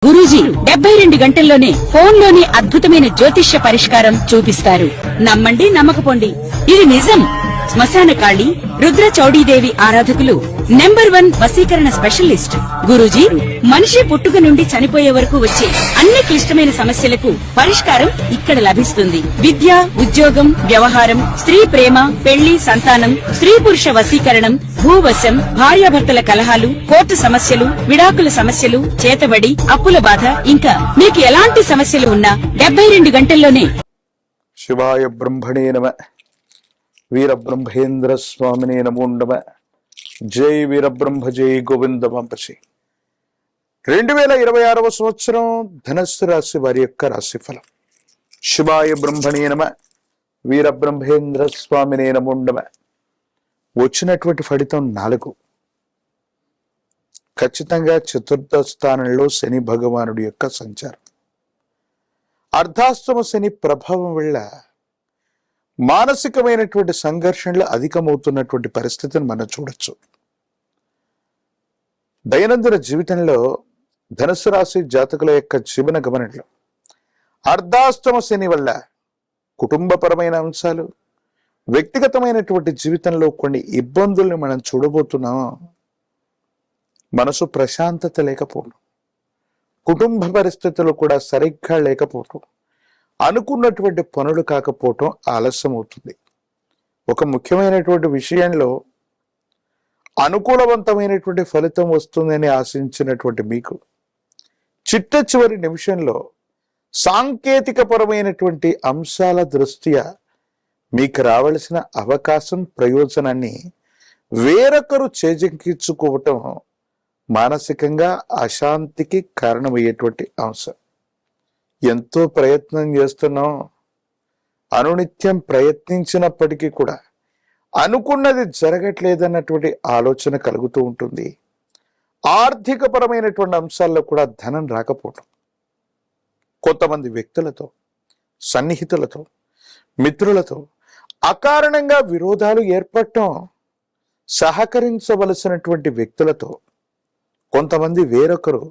గురూజీ 72 గంటల్లోనే ఫోన్ లోని అద్భుతమైన జ్యోతిష్య పరిష్కారం చూపిస్తారు. నమ్మండి, నమ్మకపోండి, ఇది నిజం. శ్మశాన కాళి రుద్ర చౌడీదేవి ఆరాధకులు నంబర్ 1 వశీకరణ స్పెషలిస్ట్ గురూజీ. మనిషి పుట్టుక నుండి చనిపోయే వరకు వచ్చే అన్ని క్లిష్టమైన సమస్యలకు పరిష్కారం ఇక్కడ లభిస్తుంది. విద్య, ఉద్యోగం, వ్యవహారం, స్త్రీ ప్రేమ, పెళ్లి, సంతానం, స్త్రీ పురుష వశీకరణం, భూవశం, భార్యాభర్తల కలహాలు, కోర్టు సమస్యలు, విడాకుల సమస్యలు, చేతబడి, అప్పుల బాధ, ఇంకా మీకు ఎలాంటి సమస్యలు ఉన్నా 72 గంటల్లోనే. శివాయ బ్రహ్మణే నమః. వీరబ్రహ్మేంద్ర స్వామినే నమో నమః. జై వీరబ్రహ్మ, జై గోవిందమంబసి. 2026వ సంవత్సరం ధనస్సు రాశి వారి యొక్క రాశిఫలం. శివాయ బ్రహ్మణే నమః. వీరబ్రహ్మేంద్ర స్వామినే నమో నమః. వచ్చినటువంటి ఫలితం 4. ఖచ్చితంగా చతుర్థ స్థానంలో శని భగవానుడి యొక్క సంచారం. అర్ధాష్టమ శని ప్రభావం వల్ల మానసికమైనటువంటి సంఘర్షణలు అధికమవుతున్నటువంటి పరిస్థితిని మనం చూడొచ్చు. దైనందిన జీవితంలో ధనుసు రాశి జాతకుల యొక్క జీవన గమనంలో అర్ధాష్టమ శని వల్ల కుటుంబపరమైన అంశాలు, వ్యక్తిగతమైనటువంటి జీవితంలో కొన్ని ఇబ్బందుల్ని మనం చూడబోతున్నాం. మనసు ప్రశాంతత లేకపోవడం, కుటుంబ పరిస్థితులు కూడా సరిగ్గా లేకపోవడం, అనుకున్నటువంటి పనులు కాకపోవటం ఆలస్యం అవుతుంది. ఒక ముఖ్యమైనటువంటి విషయంలో అనుకూలవంతమైనటువంటి ఫలితం వస్తుందని ఆశించినటువంటి మీకు చిట్ట చివరి నిమిషంలో సాంకేతికపరమైనటువంటి అంశాల దృష్ట్యా మీకు రావలసిన అవకాశం, ప్రయోజనాన్ని వేరొకరు చేజెక్కించుకోవటం మానసికంగా అశాంతికి కారణమయ్యేటువంటి అంశం. ఎంతో ప్రయత్నం చేస్తున్నాం, అనునిత్యం ప్రయత్నించినప్పటికీ కూడా అనుకున్నది జరగట్లేదన్నటువంటి ఆలోచన కలుగుతూ ఉంటుంది. ఆర్థికపరమైనటువంటి అంశాల్లో కూడా ధనం రాకపోవటం, కొంతమంది వ్యక్తులతో, సన్నిహితులతో, మిత్రులతో అకారణంగా విరోధాలు ఏర్పడటం, సహకరించవలసినటువంటి వ్యక్తులతో కొంతమంది వేరొకరు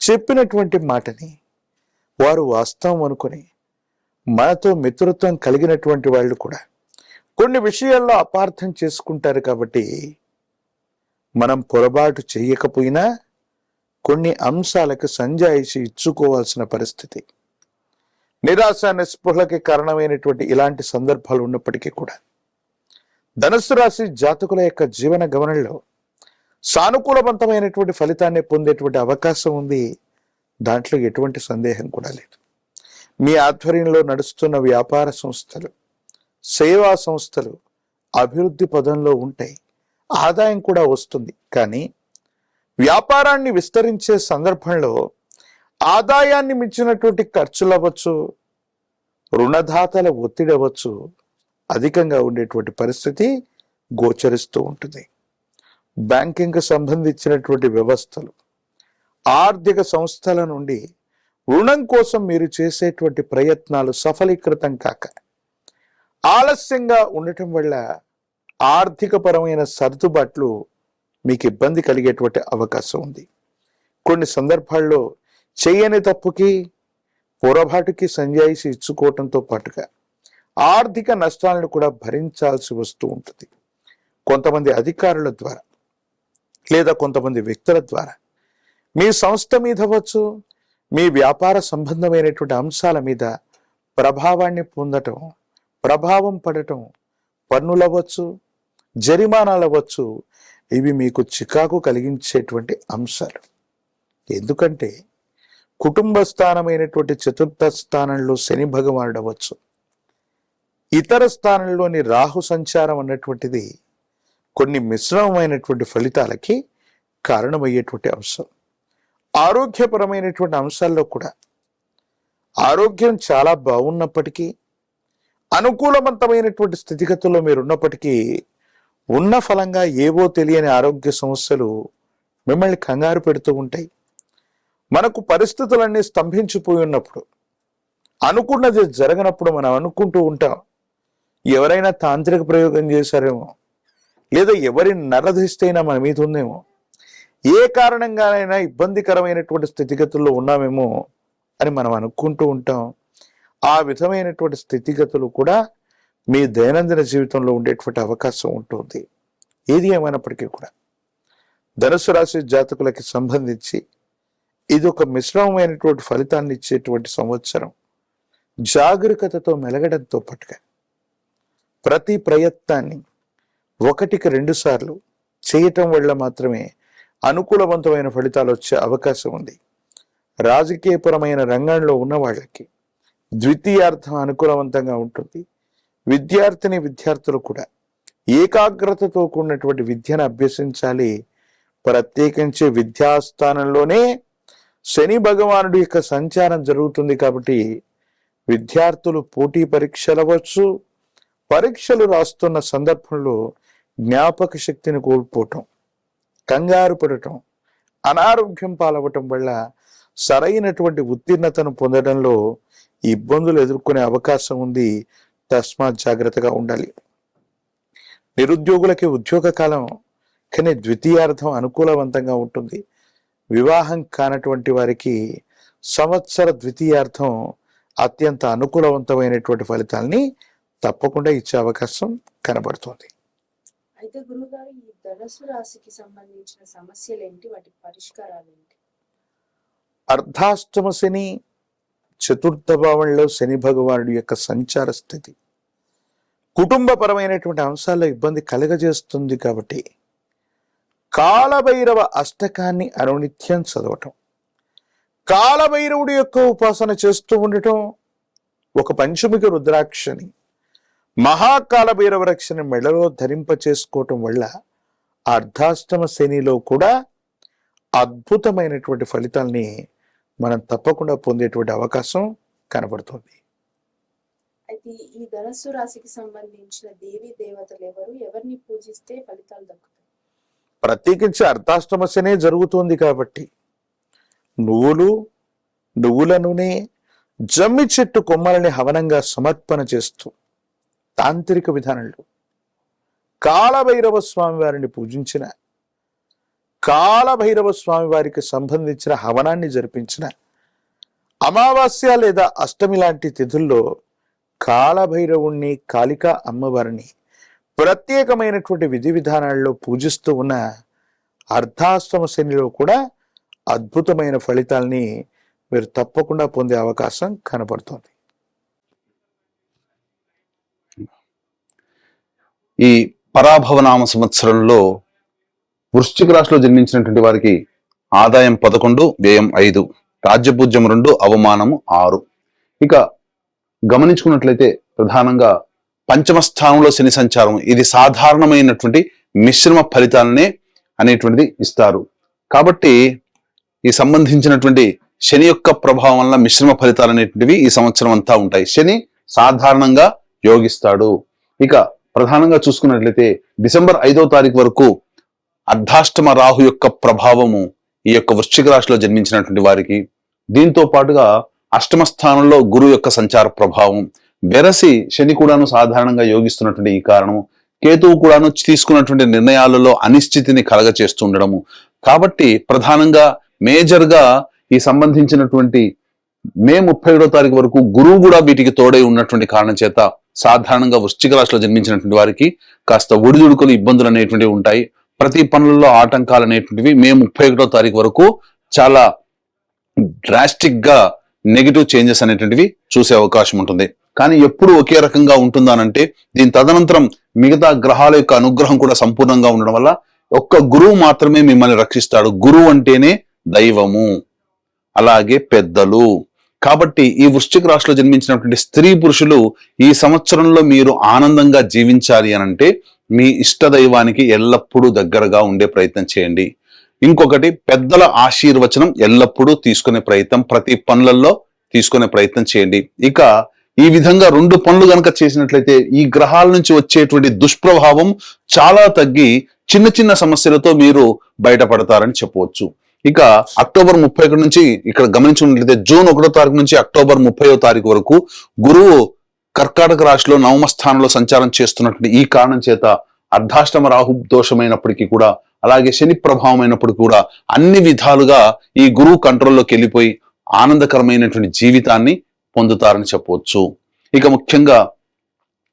చెప్పినటువంటి మాటని వారు వాస్తవం అనుకుని మనతో మిత్రత్వం కలిగినటువంటి వాళ్ళు కూడా కొన్ని విషయాల్లో అపార్థం చేసుకుంటారు. కాబట్టి మనం పొరపాటు చేయకపోయినా కొన్ని అంశాలకు సంజాయిషి ఇచ్చుకోవాల్సిన పరిస్థితి, నిరాశ నిస్పృహలకి కారణమైనటువంటి ఇలాంటి సందర్భాలు ఉన్నప్పటికీ కూడా ధనుస్సు రాశి జాతకుల యొక్క జీవన గమనంలో సానుకూలవంతమైనటువంటి ఫలితాన్ని పొందేటువంటి అవకాశం ఉంది. దాంట్లో ఎటువంటి సందేహం కూడా లేదు. మీ ఆధ్వర్యంలో నడుస్తున్న వ్యాపార సంస్థలు, సేవా సంస్థలు అభివృద్ధి పదంలో ఉంటాయి, ఆదాయం కూడా వస్తుంది. కానీ వ్యాపారాన్ని విస్తరించే సందర్భంలో ఆదాయాన్ని మించినటువంటి ఖర్చులు అవ్వచ్చు, రుణదాతల ఒత్తిడి అవ్వచ్చు, అధికంగా ఉండేటువంటి పరిస్థితి గోచరిస్తూ ఉంటుంది. బ్యాంకింగ్కి సంబంధించినటువంటి వ్యవస్థలు, ఆర్థిక సంస్థల నుండి రుణం కోసం మీరు చేసేటువంటి ప్రయత్నాలు సఫలీకృతం కాక ఆలస్యంగా ఉండటం వల్ల ఆర్థికపరమైన సర్దుబాట్లు మీకు ఇబ్బంది కలిగేటువంటి అవకాశం ఉంది. కొన్ని సందర్భాల్లో చేయని తప్పుకి, పొరపాటుకి సంజాయిషి ఇచ్చుకోవటంతో పాటుగా ఆర్థిక నష్టాలను కూడా భరించాల్సి వస్తూ ఉంటుంది. కొంతమంది అధికారుల ద్వారా లేదా కొంతమంది వ్యక్తుల ద్వారా మీ సంస్థ మీద అవ్వచ్చు, మీ వ్యాపార సంబంధమైనటువంటి అంశాల మీద ప్రభావాన్ని పొందటం, ప్రభావం పడటం, పన్నులవ్వచ్చు, జరిమానాలు అవ్వచ్చు, ఇవి మీకు చికాకు కలిగించేటువంటి అంశాలు. ఎందుకంటే కుటుంబ స్థానమైనటువంటి చతుర్థ స్థానంలో శని భగవానుడు అవ్వచ్చు, ఇతర స్థానంలోని రాహు సంచారం అన్నటువంటిది కొన్ని మిశ్రమమైనటువంటి ఫలితాలకి కారణమయ్యేటువంటి అంశం. ఆరోగ్యపరమైనటువంటి అంశాల్లో కూడా ఆరోగ్యం చాలా బాగున్నప్పటికీ, అనుకూలవంతమైనటువంటి స్థితిగతుల్లో మీరు ఉన్నప్పటికీ ఉన్న ఫలంగా ఏవో తెలియని ఆరోగ్య సమస్యలు మిమ్మల్ని కంగారు పెడుతూ ఉంటాయి. మనకు పరిస్థితులన్నీ స్తంభించిపోయి ఉన్నప్పుడు, అనుకున్నది జరగనప్పుడు మనం అనుకుంటూ ఉంటాం, ఎవరైనా తాంత్రిక ప్రయోగం చేశారేమో, లేదా ఎవరి నరధిస్తైనా మన మీద ఉందేమో, ఏ కారణంగానైనా ఇబ్బందికరమైనటువంటి స్థితిగతుల్లో ఉన్నామేమో అని మనం అనుకుంటూ ఉంటాం. ఆ విధమైనటువంటి స్థితిగతులు కూడా మీ దైనందిన జీవితంలో ఉండేటువంటి అవకాశం ఉంటుంది. ఏది ఏమైనప్పటికీ కూడా ధనుసు రాశి జాతకులకి సంబంధించి ఇది ఒక మిశ్రమమైనటువంటి ఫలితాన్ని ఇచ్చేటువంటి సంవత్సరం. జాగరూకతతో మెలగడంతో పాటుగా ప్రతి ప్రయత్నాన్ని 1-2 సార్లు చేయటం వల్ల మాత్రమే అనుకూలవంతమైన ఫలితాలు వచ్చే అవకాశం ఉంది. రాజకీయపరమైన రంగంలో ఉన్న వాళ్ళకి ద్వితీయార్థం అనుకూలవంతంగా ఉంటుంది. విద్యార్థులు కూడా ఏకాగ్రతతో కూడినటువంటి విద్యను అభ్యసించాలి. ప్రత్యేకించి విద్యాస్థానంలోనే శని భగవానుడి యొక్క సంచారం జరుగుతుంది కాబట్టి విద్యార్థులు పోటీ పరీక్షలు అవ్వచ్చు, పరీక్షలు రాస్తున్న సందర్భంలో జ్ఞాపక శక్తిని కోల్పోవటం, కంగారు పడటం, అనారోగ్యం పాలవటం వల్ల సరైనటువంటి ఉత్తీర్ణతను పొందడంలో ఇబ్బందులు ఎదుర్కొనే అవకాశం ఉంది. తస్మాత్ జాగ్రత్తగా ఉండాలి. నిరుద్యోగులకి ఉద్యోగ కాలం కానీ ద్వితీయార్థం అనుకూలవంతంగా ఉంటుంది. వివాహం కానటువంటి వారికి సంవత్సర ద్వితీయార్థం అత్యంత అనుకూలవంతమైనటువంటి ఫలితాల్ని తప్పకుండా ఇచ్చే అవకాశం కనబడుతుంది. అయితే గురుగారు, ఈ ధనుసు రాశికి సంబంధించిన సమస్యలు ఏంటి, వాటి పరిష్కారాలు ఏంటి? అర్ధాష్టమ శని, చతుర్థ భావంలో శని భగవానుడి యొక్క సంచార స్థితి కుటుంబపరమైనటువంటి అంశాల్లో ఇబ్బంది కలగజేస్తుంది. కాబట్టి కాలభైరవ అష్టకాన్ని అనునిత్యం చదవటం, కాలభైరవుడి యొక్క ఉపాసన చేస్తూ ఉండటం, ఒక పంచమిక రుద్రాక్షని, మహాకాలభైరవ రక్షని మెడలో ధరింప చేసుకోవటం వల్ల అర్ధాష్టమ శనిలో కూడా అద్భుతమైనటువంటి ఫలితాల్ని మనం తప్పకుండా పొందేటువంటి అవకాశం కనబడుతుంది. అయితే ఈ ధనుసు రాశికి సంబంధించిన దేవీ దేవతలు ఎవరిని పూజిస్తే ఫలితాలు దక్కుతాయి? ప్రత్యేకించి అర్ధాష్టమ శనే జరుగుతుంది కాబట్టి నువ్వుల నూనె, జమ్మి చెట్టు కొమ్మలని హవనంగా సమర్పణ చేస్తూ తాంత్రిక విధానంలో కాలభైరవ స్వామి వారిని పూజించిన, కాలభైరవ స్వామి వారికి సంబంధించిన హవనాన్ని జరిపించిన, అమావాస్య లేదా అష్టమి లాంటి తిథుల్లో కాలభైరవుణ్ణి, కాళికా అమ్మవారిని ప్రత్యేకమైనటువంటి విధి విధానాల్లో పూజిస్తూ ఉన్న అర్ధాష్టమ శనిలో కూడా అద్భుతమైన ఫలితాల్ని మీరు తప్పకుండా పొందే అవకాశం కనబడుతుంది. ఈ పరాభవనామ సంవత్సరంలో వృశ్చిక రాశిలో జన్మించినటువంటి వారికి ఆదాయం 11, వ్యయం 5, రాజ్యపూజ్యం 2, అవమానము 6. ఇక గమనించుకున్నట్లయితే ప్రధానంగా పంచమ స్థానంలో శని సంచారం, ఇది సాధారణమైనటువంటి మిశ్రమ ఫలితాలనే అనేటువంటిది ఇస్తారు. కాబట్టి ఈ సంబంధించినటువంటి శని యొక్క ప్రభావం వల్ల మిశ్రమ ఫలితాలు అనేటువంటివి ఈ సంవత్సరం అంతా ఉంటాయి. శని సాధారణంగా యోగిస్తాడు. ఇక ప్రధానంగా చూసుకున్నట్లయితే డిసెంబర్ 5వ తారీఖు వరకు అర్ధాష్టమ రాహు యొక్క ప్రభావము ఈ యొక్క వృశ్చిక రాశిలో జన్మించినటువంటి వారికి, దీంతో పాటుగా అష్టమ స్థానంలో గురువు యొక్క సంచార ప్రభావం, బెరసి శని కూడాను సాధారణంగా యోగిస్తున్నటువంటి ఈ కారణము, కేతువు కూడాను తీసుకున్నటువంటి నిర్ణయాలలో అనిశ్చితిని కలగచేస్తూ ఉండడము. కాబట్టి ప్రధానంగా మేజర్గా ఈ సంబంధించినటువంటి మే 31వ తారీఖు వరకు గురువు కూడా వీటికి తోడై ఉన్నటువంటి కారణం చేత సాధారణంగా వృశ్చిక రాశిలో జన్మించినటువంటి వారికి కాస్త ఒడిదుడుకులు, ఇబ్బందులు అనేటువంటివి ఉంటాయి. ప్రతి పనులలో ఆటంకాలు అనేటువంటివి మే 31వ తారీఖు వరకు చాలా డ్రాస్టిక్ గా నెగిటివ్ చేంజెస్ అనేటువంటివి చూసే అవకాశం ఉంటుంది. కానీ ఎప్పుడు ఒకే రకంగా ఉంటుందానంటే దీని తదనంతరం మిగతా గ్రహాల యొక్క అనుగ్రహం కూడా సంపూర్ణంగా ఉండడం వల్ల ఒక్క గురువు మాత్రమే మిమ్మల్ని రక్షిస్తాడు. గురువు అంటేనే దైవము, అలాగే పెద్దలు. కాబట్టి ఈ వృశ్చిక రాశిలో జన్మించినటువంటి స్త్రీ పురుషులు ఈ సంవత్సరంలో మీరు ఆనందంగా జీవించాలి అనంటే మీ ఇష్ట దైవానికి ఎల్లప్పుడూ దగ్గరగా ఉండే ప్రయత్నం చేయండి. ఇంకొకటి, పెద్దల ఆశీర్వచనం ఎల్లప్పుడూ తీసుకునే ప్రయత్నం, ప్రతి పనులలో తీసుకునే ప్రయత్నం చేయండి. ఇక ఈ విధంగా 2 పనులు గనక చేసినట్లయితే ఈ గ్రహాల నుంచి వచ్చేటువంటి దుష్ప్రభావం చాలా తగ్గి చిన్న చిన్న సమస్యలతో మీరు బయటపడతారని చెప్పవచ్చు. ఇక అక్టోబర్ 31 నుంచి ఇక్కడ గమనించుకున్నట్లయితే జూన్ 1వ తారీఖు నుంచి అక్టోబర్ 30వ తారీఖు వరకు గురువు కర్కాటక రాశిలో 9వ స్థానంలో సంచారం చేస్తున్నటువంటి ఈ కారణం చేత అర్ధాష్టమ రాహు దోషమైనప్పటికీ కూడా అలాగే శని ప్రభావం అయినప్పుడు కూడా అన్ని విధాలుగా ఈ గురువు కంట్రోల్లోకి వెళ్ళిపోయి ఆనందకరమైనటువంటి జీవితాన్ని పొందుతారని చెప్పవచ్చు. ఇక ముఖ్యంగా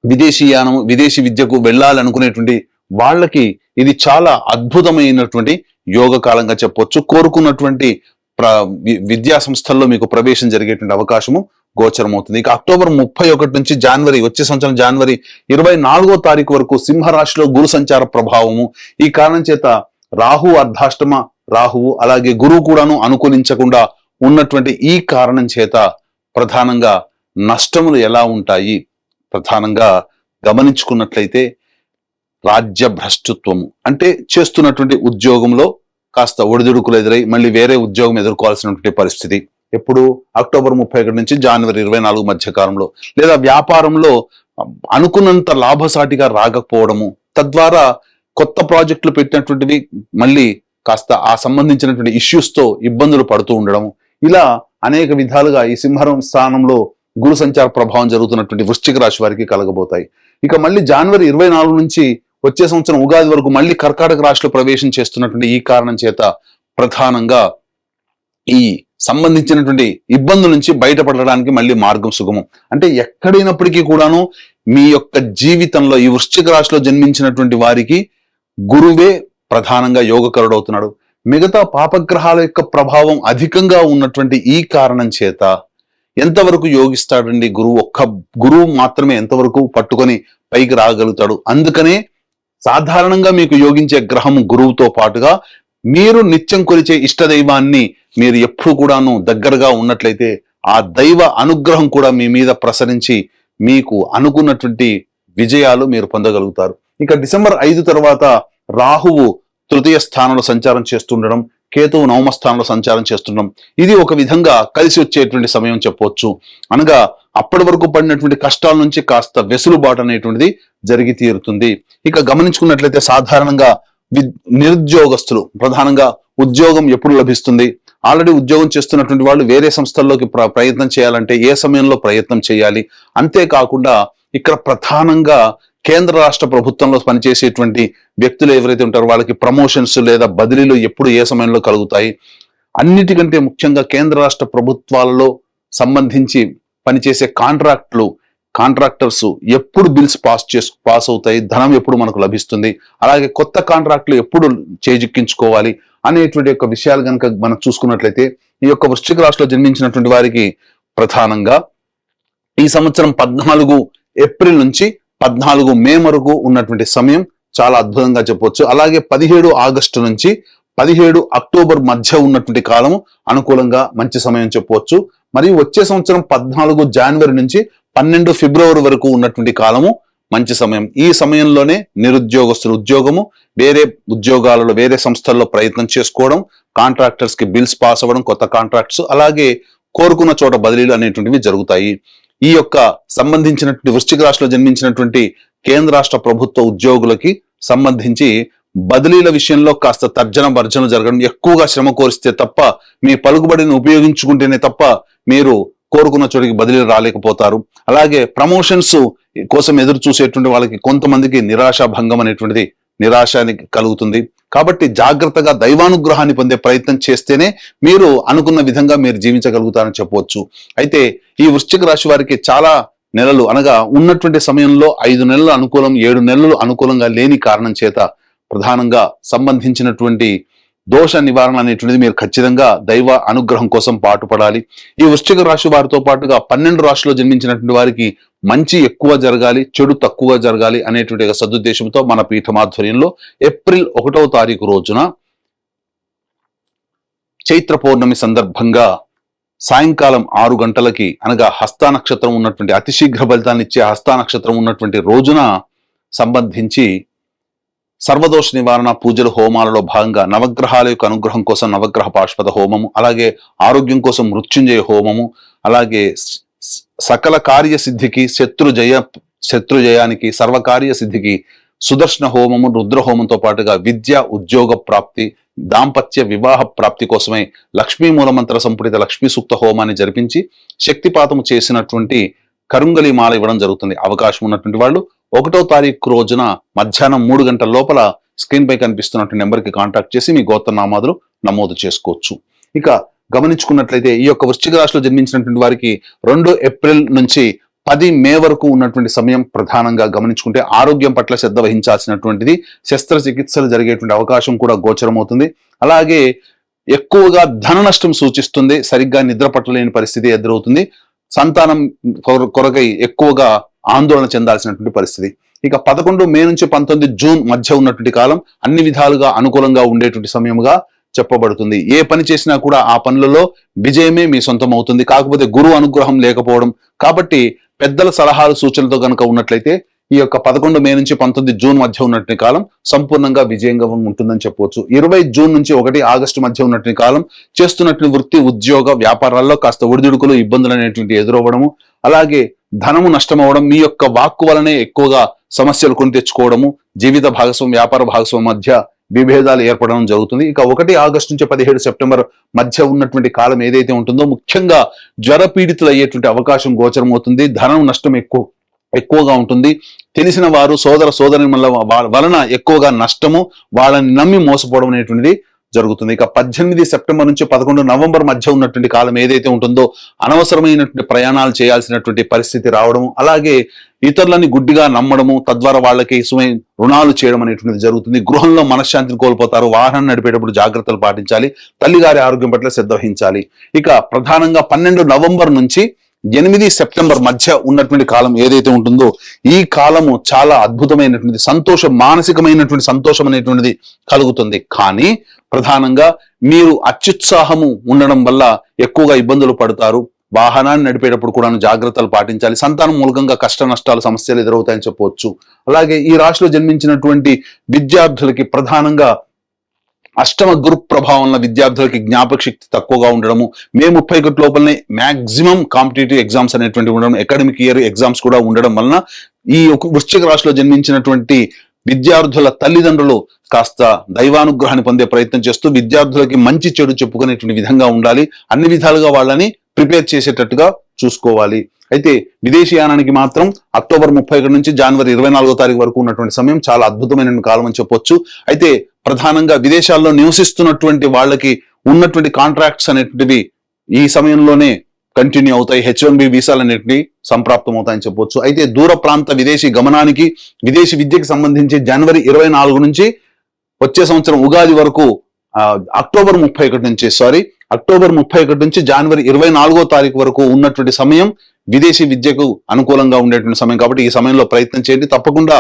విదేశీయానము, విదేశీ విద్యకు వెళ్ళాలనుకునేటువంటి వాళ్ళకి ఇది చాలా అద్భుతమైనటువంటి యోగ కాలంగా చెప్పొచ్చు. కోరుకున్నటువంటి విద్యా సంస్థల్లో మీకు ప్రవేశం జరిగేటువంటి అవకాశము గోచరమవుతుంది. ఇక అక్టోబర్ 31 నుంచి వచ్చే సంవత్సరం జనవరి 24వ తారీఖు వరకు సింహరాశిలో గురు సంచార ప్రభావము. ఈ కారణం చేత రాహువు అర్ధాష్టమ రాహువు అలాగే గురువు కూడాను అనుకూలించకుండా ఉన్నటువంటి ఈ కారణం చేత ప్రధానంగా నష్టములు ఎలా ఉంటాయి, ప్రధానంగా గమనించుకున్నట్లయితే రాజ్య భ్రష్టత్వము అంటే చేస్తున్నటువంటి ఉద్యోగంలో కాస్త ఒడిదుడుకులు ఎదురై మళ్ళీ వేరే ఉద్యోగం ఎదుర్కోవాల్సినటువంటి పరిస్థితి ఎప్పుడు అక్టోబర్ 31 నుంచి జనవరి 24 మధ్య కాలంలో, లేదా వ్యాపారంలో అనుకున్నంత లాభసాటిగా రాకపోవడము, తద్వారా కొత్త ప్రాజెక్టులు పెట్టినటువంటివి మళ్ళీ కాస్త ఆ సంబంధించినటువంటి ఇష్యూస్ తో ఇబ్బందులు పడుతూ ఉండడం, ఇలా అనేక విధాలుగా ఈ సింహం స్థానంలో గురు సంచార ప్రభావం జరుగుతున్నటువంటి వృశ్చిక రాశి వారికి కలగబోతాయి. ఇక మళ్ళీ జనవరి 24 నుంచి వచ్చే సంవత్సరం ఉగాది వరకు మళ్ళీ కర్కాటక రాశిలో ప్రవేశం చేస్తున్నటువంటి ఈ కారణం చేత ప్రధానంగా ఈ సంబంధించినటువంటి ఇబ్బందుల నుంచి బయటపడడానికి మళ్ళీ మార్గం సుగమం. అంటే ఎక్కడైనప్పటికీ కూడాను మీ యొక్క జీవితంలో ఈ వృశ్చిక రాశిలో జన్మించినటువంటి వారికి గురువే ప్రధానంగా యోగకరుడు అవుతున్నాడు. మిగతా పాపగ్రహాల యొక్క ప్రభావం అధికంగా ఉన్నటువంటి ఈ కారణం చేత ఎంతవరకు యోగిస్తాడండి గురువు? ఒక్క గురువు మాత్రమే ఎంతవరకు పట్టుకొని పైకి రాగలుగుతాడు. అందుకనే సాధారణంగా మీకు యోగించే గ్రహం గురువుతో పాటుగా మీరు నిత్యం కొలిచే ఇష్టదైవాన్ని మీరు ఎప్పుడు కూడాను దగ్గరగా ఉన్నట్లయితే ఆ దైవ అనుగ్రహం కూడా మీ మీద ప్రసరించి మీకు అనుకున్నటువంటి విజయాలు మీరు పొందగలుగుతారు. ఇక డిసెంబర్ 5 తర్వాత రాహువు తృతీయ స్థానంలో సంచారం చేస్తుండడం, కేతువు 9వ స్థానంలో సంచారం చేస్తుండడం, ఇది ఒక విధంగా కలిసి వచ్చేటువంటి సమయం చెప్పవచ్చు. అనగా అప్పటి వరకు పడినటువంటి కష్టాల నుంచి కాస్త వెసులుబాటు అనేటువంటిది జరిగి తీరుతుంది. ఇక గమనించుకున్నట్లయితే సాధారణంగా నిరుద్యోగస్తులు ప్రధానంగా ఉద్యోగం ఎప్పుడు లభిస్తుంది, ఆల్రెడీ ఉద్యోగం చేస్తున్నటువంటి వాళ్ళు వేరే సంస్థల్లోకి ప్రయత్నం చేయాలంటే ఏ సమయంలో ప్రయత్నం చేయాలి, అంతేకాకుండా ఇక్కడ ప్రధానంగా కేంద్ర రాష్ట్ర ప్రభుత్వంలో పనిచేసేటువంటి వ్యక్తులు ఎవరైతే ఉంటారో వాళ్ళకి ప్రమోషన్స్ లేదా బదిలీలు ఎప్పుడు ఏ సమయంలో కలుగుతాయి, అన్నిటికంటే ముఖ్యంగా కేంద్ర రాష్ట్ర ప్రభుత్వాలలో సంబంధించి పనిచేసే కాంట్రాక్టర్స్ ఎప్పుడు బిల్స్ పాస్ అవుతాయి, ధనం ఎప్పుడు మనకు లభిస్తుంది, అలాగే కొత్త కాంట్రాక్టులు ఎప్పుడు చేజిక్కించుకోవాలి అనేటువంటి యొక్క విషయాలు కనుక మనం చూసుకున్నట్లయితే ఈ యొక్క వృశ్చిక రాశిలో జన్మించినటువంటి వారికి ప్రధానంగా ఈ సంవత్సరం 14 ఏప్రిల్ నుంచి 14 మే వరకు ఉన్నటువంటి సమయం చాలా అద్భుతంగా చెప్పవచ్చు. అలాగే 17 ఆగస్టు నుంచి 17 అక్టోబర్ మధ్య ఉన్నటువంటి కాలము అనుకూలంగా మంచి సమయం చెప్పవచ్చు. మరియు వచ్చే సంవత్సరం 14 జనవరి నుంచి 12 ఫిబ్రవరి వరకు ఉన్నటువంటి కాలము మంచి సమయం. ఈ సమయంలోనే నిరుద్యోగస్తులు ఉద్యోగము, వేరే ఉద్యోగాలలో వేరే సంస్థల్లో ప్రయత్నం చేసుకోవడం, కాంట్రాక్టర్స్ కి బిల్స్ పాస్ అవ్వడం, కొత్త కాంట్రాక్ట్స్, అలాగే కోరుకున్న చోట బదిలీలు అనేటువంటివి జరుగుతాయి. ఈ యొక్క సంబంధించినటువంటి వృశ్చిక రాశిలో జన్మించినటువంటి కేంద్ర రాష్ట్ర ప్రభుత్వ ఉద్యోగులకి సంబంధించి బదిలీల విషయంలో కాస్త తర్జన భర్జన జరగడం, ఎక్కువగా శ్రమ కోరిస్తే తప్ప మీ పలుకుబడిని ఉపయోగించుకుంటేనే తప్ప మీరు కోరుకున్న చోటికి బదిలీలు రాలేకపోతారు. అలాగే ప్రమోషన్స్ కోసం ఎదురు చూసేటువంటి వాళ్ళకి కొంతమందికి నిరాశాభంగం అనేటువంటిది నిరాశానికి కలుగుతుంది. కాబట్టి జాగ్రత్తగా దైవానుగ్రహాన్ని పొందే ప్రయత్నం చేస్తేనే మీరు అనుకున్న విధంగా మీరు జీవించగలుగుతారని చెప్పవచ్చు. అయితే ఈ వృశ్చిక రాశి వారికి చాలా నెలలు అనగా ఉన్నటువంటి సమయంలో 5 నెలలు అనుకూలం, 7 నెలలు అనుకూలంగా లేని కారణం చేత ప్రధానంగా సంబంధించినటువంటి దోష నివారణ అనేటువంటిది మీరు ఖచ్చితంగా దైవ అనుగ్రహం కోసం పాటుపడాలి. ఈ వృశ్చిక రాశి వారితో పాటుగా 12 రాశిలో జన్మించినటువంటి వారికి మంచి ఎక్కువ జరగాలి, చెడు తక్కువ జరగాలి అనేటువంటి సదుద్దేశంతో మన పీఠమాధ్వర్యంలో ఏప్రిల్ 1వ తారీఖు రోజున చైత్ర పౌర్ణమి సందర్భంగా సాయంకాలం 6 గంటలకి అనగా హస్త నక్షత్రం ఉన్నటువంటి అతి శీఘ్ర ఫలితాన్ని ఇచ్చే హస్త నక్షత్రం ఉన్నటువంటి రోజున సంబంధించి సర్వదోష నివారణ పూజలు హోమాలలో భాగంగా నవగ్రహాల యొక్క అనుగ్రహం కోసం నవగ్రహ పాశుపత హోమము, అలాగే ఆరోగ్యం కోసం మృత్యుంజయ హోమము, అలాగే సకల కార్యసిద్ధికి శత్రుజయానికి సర్వకార్య సిద్ధికి సుదర్శన హోమము, రుద్ర హోమంతో పాటుగా విద్య ఉద్యోగ ప్రాప్తి, దాంపత్య వివాహ ప్రాప్తి కోసమై లక్ష్మీ మూలమంత్ర సంపుటిత లక్ష్మీ సూక్త హోమాన్ని జరిపించి శక్తిపాతము చేసినటువంటి కరుంగలి మాల ఇవ్వడం జరుగుతుంది. అవకాశం ఉన్నటువంటి వాళ్ళు 1వ తారీఖు రోజున మధ్యాహ్నం 3 గంటల లోపల స్క్రీన్ పై కనిపిస్తున్నటువంటి నెంబర్కి కాంటాక్ట్ చేసి మీ గోత్రనామాదులు నమోదు చేసుకోవచ్చు. ఇక గమనించుకున్నట్లయితే ఈ యొక్క వృశ్చిక రాశిలో జన్మించినటువంటి వారికి 2 ఏప్రిల్ నుంచి 10 మే వరకు ఉన్నటువంటి సమయం ప్రధానంగా గమనించుకుంటే ఆరోగ్యం పట్ల శ్రద్ధ వహించాల్సినటువంటిది. శస్త్రచికిత్సలు జరిగేటువంటి అవకాశం కూడా గోచరమవుతుంది. అలాగే ఎక్కువగా ధన నష్టం సూచిస్తుంది. సరిగ్గా నిద్ర పట్టలేని పరిస్థితి ఎదురవుతుంది. సంతానం కొరకై ఎక్కువగా ఆందోళన చెందాల్సినటువంటి పరిస్థితి. ఇక 11 మే నుంచి 19 జూన్ మధ్య ఉన్నటువంటి కాలం అన్ని విధాలుగా అనుకూలంగా ఉండేటువంటి సమయముగా చెప్పబడుతుంది. ఏ పని చేసినా కూడా ఆ పనులలో విజయమే మీ సొంతం అవుతుంది. కాకపోతే గురువు అనుగ్రహం లేకపోవడం, కాబట్టి పెద్దల సలహాలు సూచనలతో కనుక ఉన్నట్లయితే ఈ యొక్క 11 మే నుంచి 19 జూన్ మధ్య ఉన్నటువంటి కాలం సంపూర్ణంగా విజయంగా ఉంటుందని చెప్పవచ్చు. 20 జూన్ నుంచి 1 ఆగస్టు మధ్య ఉన్నటువంటి కాలం చేస్తున్నటువంటి వృత్తి, ఉద్యోగ, వ్యాపారాల్లో కాస్త ఒడిదుడుకులు, ఇబ్బందులు అనేటువంటి ఎదురవ్వడము, అలాగే ధనము నష్టమవడం, మీ యొక్క వాక్కు వలనే ఎక్కువగా సమస్యలు కొని తెచ్చుకోవడము, జీవిత భాగస్వామి, వ్యాపార భాగస్వామి మధ్య విభేదాలు ఏర్పడడం జరుగుతుంది. ఇక 1 ఆగస్టు నుంచి 17 సెప్టెంబర్ మధ్య ఉన్నటువంటి కాలం ఏదైతే ఉంటుందో ముఖ్యంగా జ్వర పీడితులు అయ్యేటువంటి అవకాశం గోచరమవుతుంది. ధనం నష్టం ఎక్కువగా ఉంటుంది. తెలిసిన వారు, సోదరి వలన ఎక్కువగా నష్టము, వాళ్ళని నమ్మి మోసపోవడం అనేటువంటిది జరుగుతుంది. ఇక 18 సెప్టెంబర్ నుంచి 11 నవంబర్ మధ్య ఉన్నటువంటి కాలం ఏదైతే ఉంటుందో అనవసరమైనటువంటి ప్రయాణాలు చేయాల్సినటువంటి పరిస్థితి రావడము, అలాగే ఇతరులని గుడ్డిగా నమ్మడము, తద్వారా వాళ్ళకి రుణాలు చేయడం అనేటువంటిది జరుగుతుంది. గృహంలో మనశ్శాంతిని కోల్పోతారు. వాహనం నడిపేటప్పుడు జాగ్రత్తలు పాటించాలి. తల్లిగారి ఆరోగ్యం పట్ల శ్రద్ధ వహించాలి. ఇక ప్రధానంగా 12 నవంబర్ నుంచి 8 సెప్టెంబర్ మధ్య ఉన్నటువంటి కాలం ఏదైతే ఉంటుందో ఈ కాలము చాలా అద్భుతమైనటువంటి మానసికమైనటువంటి సంతోషం అనేటువంటిది కలుగుతుంది. కానీ ప్రధానంగా మీరు అత్యుత్సాహము ఉండడం వల్ల ఎక్కువగా ఇబ్బందులు పడతారు. వాహనాన్ని నడిపేటప్పుడు కూడా జాగ్రత్తలు పాటించాలి. సంతానం మూలంగా కష్ట నష్టాలు, సమస్యలు ఎదురవుతాయని చెప్పవచ్చు. అలాగే ఈ రాశిలో జన్మించినటువంటి విద్యార్థులకి ప్రధానంగా అష్టమ గురు ప్రభావం వల్ల విద్యార్థులకి జ్ఞాపక శక్తి తక్కువగా ఉండడము, మే 31 లోపలనే మాక్సిమం కాంపిటేటివ్ ఎగ్జామ్స్ అనేటువంటి ఉండడం, అకాడమిక్ ఇయర్ ఎగ్జామ్స్ కూడా ఉండడం వలన ఈ వృశ్చిక రాశిలో జన్మించినటువంటి విద్యార్థుల తల్లిదండ్రులు కాస్త దైవానుగ్రహాన్ని పొందే ప్రయత్నం చేస్తూ విద్యార్థులకి మంచి చెడు చెప్పుకునేటువంటి విధంగా ఉండాలి. అన్ని విధాలుగా వాళ్ళని ప్రిపేర్ చేసేటట్టుగా చూసుకోవాలి. అయితే విదేశీయానానికి మాత్రం అక్టోబర్ 31 నుంచి జనవరి 24వ తారీఖు వరకు ఉన్నటువంటి సమయం చాలా అద్భుతమైన కాలం అని చెప్పొచ్చు. అయితే ప్రధానంగా విదేశాల్లో నివసిస్తున్నటువంటి వాళ్ళకి ఉన్నటువంటి కాంట్రాక్ట్స్ అనేటివి ఈ సమయంలోనే కంటిన్యూ అవుతాయి. H1B వీసాలు అనేటివి సంప్రాప్తం అవుతాయని చెప్పొచ్చు. అయితే దూర ప్రాంత విదేశీ గమనానికి, విదేశీ విద్యకి సంబంధించి జనవరి 24 నుంచి వచ్చే సంవత్సరం ఉగాది వరకు అక్టోబర్ 31 నుంచి జనవరి 24వ తారీఖు వరకు ఉన్నటువంటి సమయం విదేశీ విద్యకు అనుకూలంగా ఉండేటువంటి సమయం. కాబట్టి ఈ సమయంలో ప్రయత్నం చేయండి. తప్పకుండా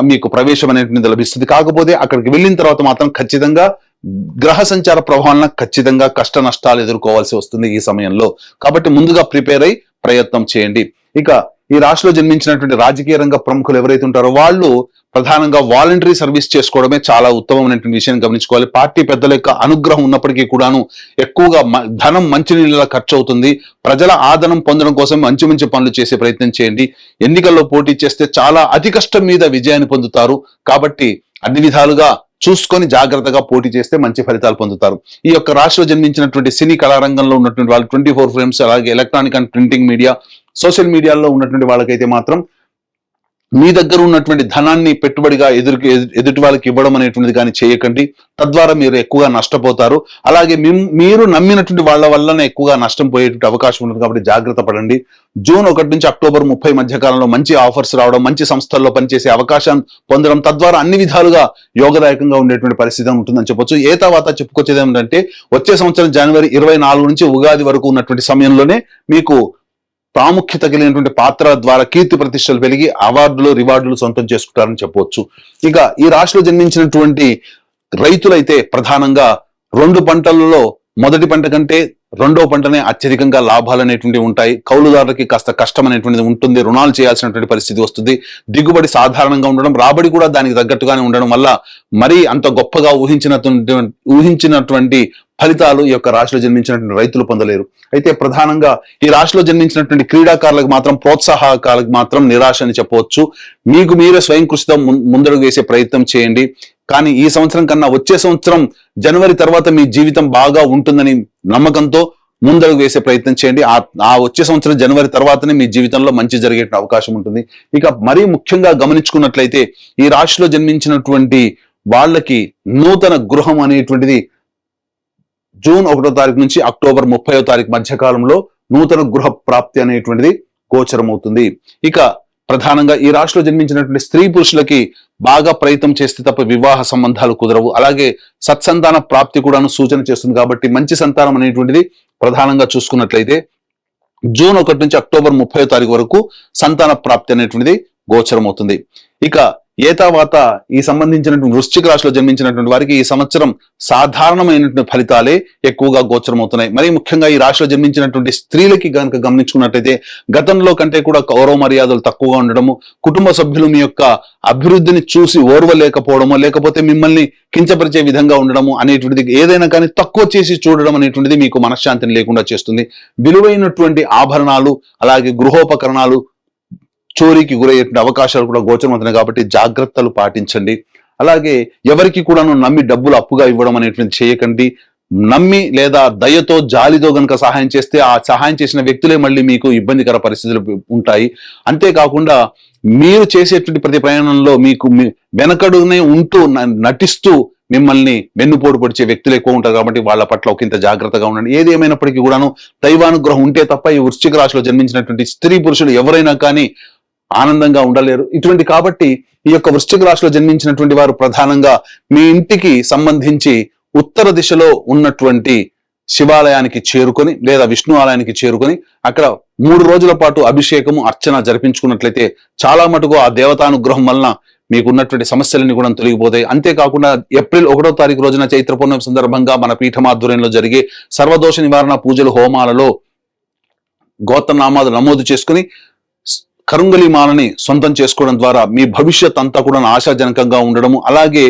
మీకు ప్రవేశం అనేటువంటిది లభిస్తుంది. కాకపోతే అక్కడికి వెళ్ళిన తర్వాత మాత్రం ఖచ్చితంగా గ్రహ సంచార ప్రభావాలను ఖచ్చితంగా కష్ట నష్టాలు ఎదుర్కోవాల్సి వస్తుంది ఈ సమయంలో. కాబట్టి ముందుగా ప్రిపేర్ అయి ప్రయత్నం చేయండి. ఇక ఈ రాశిలో జన్మించినటువంటి రాజకీయ రంగ ప్రముఖులు ఎవరైతే ఉంటారో వాళ్ళు ప్రధానంగా వాలంటరీ సర్వీస్ చేసుకోవడమే చాలా ఉత్తమమైనటువంటి విషయాన్ని గమనించుకోవాలి. పార్టీ పెద్దల యొక్క అనుగ్రహం ఉన్నప్పటికీ కూడాను ఎక్కువగా ధనం మంచినీళ్ళ ఖర్చు అవుతుంది. ప్రజల ఆదరణ పొందడం కోసం మంచి మంచి పనులు చేసే ప్రయత్నం చేయండి. ఎన్నికల్లో పోటీ చేస్తే చాలా అతి కష్టం మీద విజయాన్ని పొందుతారు. కాబట్టి అన్ని విధాలుగా చూసుకొని జాగ్రత్తగా పోటీ చేస్తే మంచి ఫలితాలు పొందుతారు. ఈ యొక్క రాశిలో జన్మించినటువంటి సినీ కళారంగంలో ఉన్నటువంటి వాళ్ళు 24 ఫ్రేమ్స్, అలాగే electronic and printing media, social మీడియాలో ఉన్నటువంటి వాళ్ళకైతే మాత్రం మీ దగ్గర ఉన్నటువంటి ధనాన్ని పెట్టుబడిగా ఎదుటి వాళ్ళకి ఇవ్వడం అనేటువంటిది కానీ చేయకండి. తద్వారా మీరు ఎక్కువగా నష్టపోతారు. అలాగే మీరు నమ్మినటువంటి వాళ్ళ వల్లనే ఎక్కువగా నష్టం పోయేటువంటి అవకాశం ఉంటుంది. కాబట్టి జాగ్రత్త పడండి. జూన్ 1 నుంచి అక్టోబర్ 30 మధ్య కాలంలో మంచి ఆఫర్స్ రావడం, మంచి సంస్థల్లో పనిచేసే అవకాశం పొందడం, తద్వారా అన్ని విధాలుగా యోగదాయకంగా ఉండేటువంటి పరిస్థితి ఉంటుందని చెప్పొచ్చు. ఏ తర్వాత చెప్పుకొచ్చేది ఏమిటంటే వచ్చే సంవత్సరం జనవరి 24 నుంచి ఉగాది వరకు ఉన్నటువంటి సమయంలోనే మీకు ప్రాముఖ్యత కలిగినటువంటి పాత్ర ద్వారా కీర్తి ప్రతిష్టలు పెరిగి అవార్డులు, రివార్డులు సొంతం చేసుకుంటారని చెప్పవచ్చు. ఇక ఈ రాశిలో జన్మించినటువంటి రైతులైతే ప్రధానంగా 2 పంటలలో మొదటి పంట కంటే రెండో పంటనే అత్యధికంగా లాభాలు అనేటువంటివి ఉంటాయి. కౌలుదారులకి కాస్త కష్టం అనేటువంటిది ఉంటుంది. రుణాలు చేయాల్సినటువంటి పరిస్థితి వస్తుంది. దిగుబడి సాధారణంగా ఉండడం, రాబడి కూడా దానికి తగ్గట్టుగానే ఉండడం వల్ల మరీ అంత గొప్పగా ఊహించినటువంటి ఫలితాలు ఈ యొక్క రాశిలో జన్మించినటువంటి రైతులు పొందలేరు. అయితే ప్రధానంగా ఈ రాశిలో జన్మించినటువంటి క్రీడాకారులకు మాత్రం, ప్రోత్సాహకాలకు మాత్రం నిరాశ అని చెప్పవచ్చు. మీకు మీరే స్వయం కృషితో ముందడుగు వేసే ప్రయత్నం చేయండి. కానీ ఈ సంవత్సరం కన్నా వచ్చే సంవత్సరం జనవరి తర్వాత మీ జీవితం బాగా ఉంటుందని నమ్మకంతో ముందడుగు వేసే ప్రయత్నం చేయండి. ఆ వచ్చే సంవత్సరం జనవరి తర్వాతనే మీ జీవితంలో మంచి జరిగే అవకాశం ఉంటుంది. ఇక మరీ ముఖ్యంగా గమనించుకున్నట్లయితే ఈ రాశిలో జన్మించినటువంటి వాళ్ళకి నూతన గృహం అనేటువంటిది జూన్ 1వ తారీఖు నుంచి అక్టోబర్ 30వ తారీఖు మధ్య కాలంలో నూతన గృహ ప్రాప్తి అనేటువంటిది గోచరమవుతుంది. ఇక ప్రధానంగా ఈ రాశిలో జన్మించినటువంటి స్త్రీ పురుషులకి బాగా ప్రయత్నం చేస్తే తప్ప వివాహ సంబంధాలు కుదరవు. అలాగే సత్సంతాన ప్రాప్తి కూడాను సూచన చేస్తుంది. కాబట్టి మంచి సంతానం అనేటువంటిది ప్రధానంగా చూసుకున్నట్లయితే జూన్ 1 నుంచి అక్టోబర్ 30వ తారీఖు వరకు సంతాన ప్రాప్తి అనేటువంటిది గోచరమవుతుంది. ఇక ఏతావాత ఈ సంబంధించినటువంటి వృశ్చిక రాశిలో జన్మించినటువంటి వారికి ఈ సంవత్సరం సాధారణమైనటువంటి ఫలితాలే ఎక్కువగా గోచరమవుతున్నాయి. మరి ముఖ్యంగా ఈ రాశిలో జన్మించినటువంటి స్త్రీలకి కనుక గమనించుకున్నట్లయితే గతంలో కంటే కూడా గౌరవ మర్యాదలు తక్కువగా ఉండడము, కుటుంబ సభ్యులు మీ యొక్క అభివృద్ధిని చూసి ఓర్వలేకపోవడము, లేకపోతే మిమ్మల్ని కించపరిచే విధంగా ఉండడము అనేటువంటిది, ఏదైనా కానీ తక్కువ చేసి చూడడం అనేటువంటిది మీకు మనశ్శాంతిని లేకుండా చేస్తుంది. విలువైనటువంటి ఆభరణాలు అలాగే గృహోపకరణాలు చోరీకి గురయ్యేటువంటి అవకాశాలు కూడా గోచరమవుతున్నాయి. కాబట్టి జాగ్రత్తలు పాటించండి. అలాగే ఎవరికి కూడాను నమ్మి డబ్బులు అప్పుగా ఇవ్వడం అనేటువంటి చేయకండి. నమ్మి లేదా దయతో జాలితో గనుక సహాయం చేస్తే ఆ సహాయం చేసిన వ్యక్తులే మళ్ళీ మీకు ఇబ్బందికర పరిస్థితులు ఉంటాయి. అంతేకాకుండా మీరు చేసేటువంటి ప్రతి ప్రయాణంలో మీకు వెనకడునే ఉంటూ నటిస్తూ మిమ్మల్ని వెన్నుపోటు పొడిచే వ్యక్తులు ఎక్కువ ఉంటారు. కాబట్టి వాళ్ళ పట్ల ఒకంత జాగ్రత్తగా ఉండండి. ఏది ఏమైనప్పటికీ కూడాను దైవానుగ్రహం ఉంటే తప్ప ఈ వృశ్చిక రాశిలో జన్మించినటువంటి స్త్రీ పురుషులు ఎవరైనా కానీ ఆనందంగా ఉండలేరు. కాబట్టి ఈ యొక్క వృశ్చిక రాశిలో జన్మించినటువంటి వారు ప్రధానంగా మీ ఇంటికి సంబంధించి ఉత్తర దిశలో ఉన్నటువంటి శివాలయానికి చేరుకొని లేదా విష్ణు ఆలయానికి చేరుకొని అక్కడ 3 రోజుల పాటు అభిషేకము అర్చన జరిపించుకున్నట్లయితే చాలా మటుకు ఆ దేవతానుగ్రహం వలన మీకున్నటువంటి సమస్యలన్నీ కూడా తొలగిపోతాయి. అంతేకాకుండా ఏప్రిల్ 1వ తారీఖు రోజున చైత్ర పౌర్ణమి సందర్భంగా మన పీఠమాధ్వర్యంలో జరిగే సర్వదోష నివారణ పూజలు హోమాలలో గోత్రనామాలు నమోదు చేసుకుని కరుంగలి మాలని సొంతం చేసుకోవడం ద్వారా మీ భవిష్యత్ అంతా కూడా ఆశాజనకంగా ఉండడము, అలాగే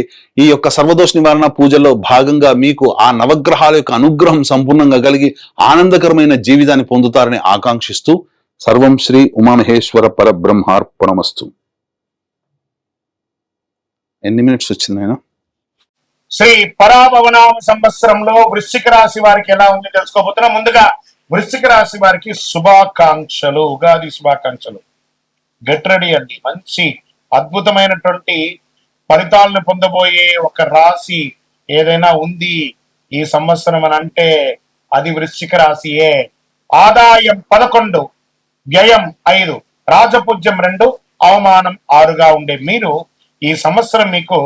ఈ యొక్క సర్వదోష నివారణ పూజల్లో భాగంగా మీకు ఆ నవగ్రహాల యొక్క అనుగ్రహం సంపూర్ణంగా కలిగి ఆనందకరమైన జీవితాన్ని పొందుతారని ఆకాంక్షిస్తూ సర్వం శ్రీ ఉమామహేశ్వర పరబ్రహ్మార్పణమస్తు. ఎన్ని మినిట్స్ వచ్చింది ఆయన? శ్రీ పరాభవనామ సంవత్సరంలో వృశ్చిక రాశి వారికి ఎలా ఉంది తెలుసుకోబోతున్నాం. ముందుగా వృశ్చిక రాశి వారికి శుభాకాంక్షలు, ఉగాది శుభాకాంక్షలు. గెట్ రెడీ అండి. మంచి అద్భుతమైనటువంటి ఫలితాలను పొందబోయే ఒక రాశి ఏదైనా ఉంది ఈ సంవత్సరం అని అంటే అది వృశ్చిక రాశియే. ఆదాయం 11, వ్యయం 5, రాజపూజ్యం 2, అవమానం 6గా ఉండే మీరు ఈ సంవత్సరం మీకు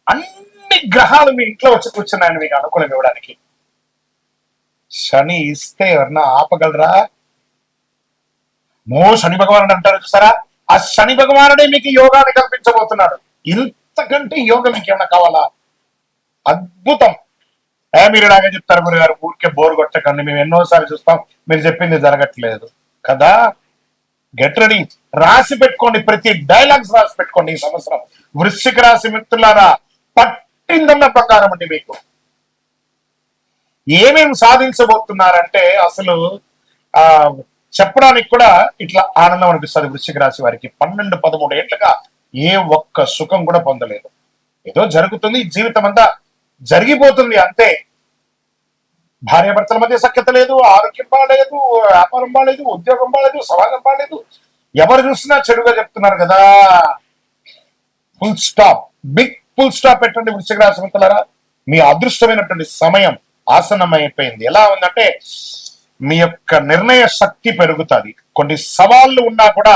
అన్ని గ్రహాలు మీ ఇంట్లో వచ్చి కూర్చున్నాయని మీకు అనుకూలం ఇవ్వడానికి. శని ఇస్తే ఎవరన్నా ఆపగలరా? శని భగవానుడు అంటారు చూసారా, ఆ శని భగవానుడే మీకు యోగాన్ని కల్పించబోతున్నాడు. ఇంతకంటే యోగం మీకు ఏమన్నా కావాలా? అద్భుతం. మీరు ఇలాగే చెప్తారు గురుగారు, ఊరికే బోర్ కొట్టకండి, మేము ఎన్నోసార్లు చూస్తాం, మీరు చెప్పింది జరగట్లేదు కదా. గెట్ రెడీ, రాసి పెట్టుకోండి, ప్రతి డైలాగ్స్ రాసి పెట్టుకోండి. ఈ సంవత్సరం వృశ్చిక రాశి మిత్రులారా పట్టిందన్న బంగారం అండి. మీకు ఏమేమి సాధించబోతున్నారంటే అసలు చెప్పడానికి కూడా ఇట్లా ఆనందం అనిపిస్తుంది. వృశ్చిక రాశి వారికి 12-13 ఏళ్లుగా ఏ ఒక్క సుఖం కూడా పొందలేదు. ఏదో జరుగుతుంది, జీవితం అంతా జరిగిపోతుంది అంతే. భార్యాభర్తల మధ్య సఖ్యత లేదు, ఆరోగ్యం బాగాలేదు, వ్యాపారం బాగాలేదు, ఉద్యోగం బాగాలేదు, సమాజం బాగాలేదు. ఎవరు చూసినా చెడుగా చెప్తున్నారు కదా. Full stop, big full stop పెట్టండి వృశ్చిక రాశి మిత్రులారా. మీ అదృష్టమైనటువంటి సమయం ఆసన్నమైపోయింది. ఎలా ఉందంటే మీ యొక్క నిర్ణయ శక్తి పెరుగుతుంది. కొన్ని సవాళ్లు ఉన్నా కూడా